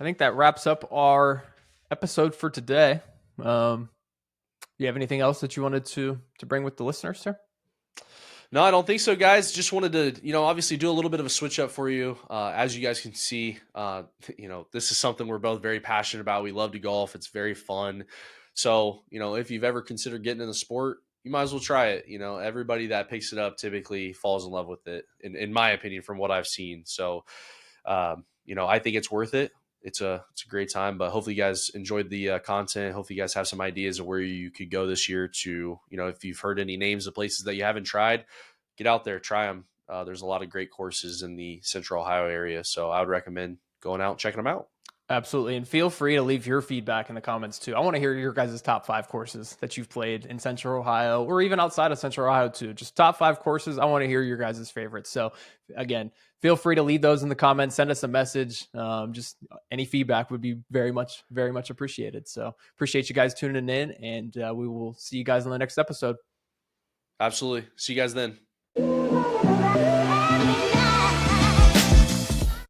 think that wraps up our episode for today. You have anything else that you wanted to bring with the listeners, sir? no, I don't think so, guys. Just wanted to, obviously do a little bit of a switch up for you. As you guys can see, this is something we're both very passionate about. We love to golf. It's very fun. So, if you've ever considered getting in the sport, you might as well try it. Everybody that picks it up typically falls in love with it, in my opinion, from what I've seen. So, I think it's worth it. It's a great time, but hopefully you guys enjoyed the content. Hopefully you guys have some ideas of where you could go this year to, if you've heard any names of places that you haven't tried, get out there, try them. There's a lot of great courses in the Central Ohio area, so I would recommend going out and checking them out. Absolutely. And feel free to leave your feedback in the comments too. I want to hear your guys' top 5 courses that you've played in Central Ohio or even outside of Central Ohio too. Just top 5 courses. I want to hear your guys' favorites. So again, feel free to leave those in the comments. Send us a message. Just any feedback would be very much appreciated. So appreciate you guys tuning in, and we will see you guys on the next episode. Absolutely. See you guys then.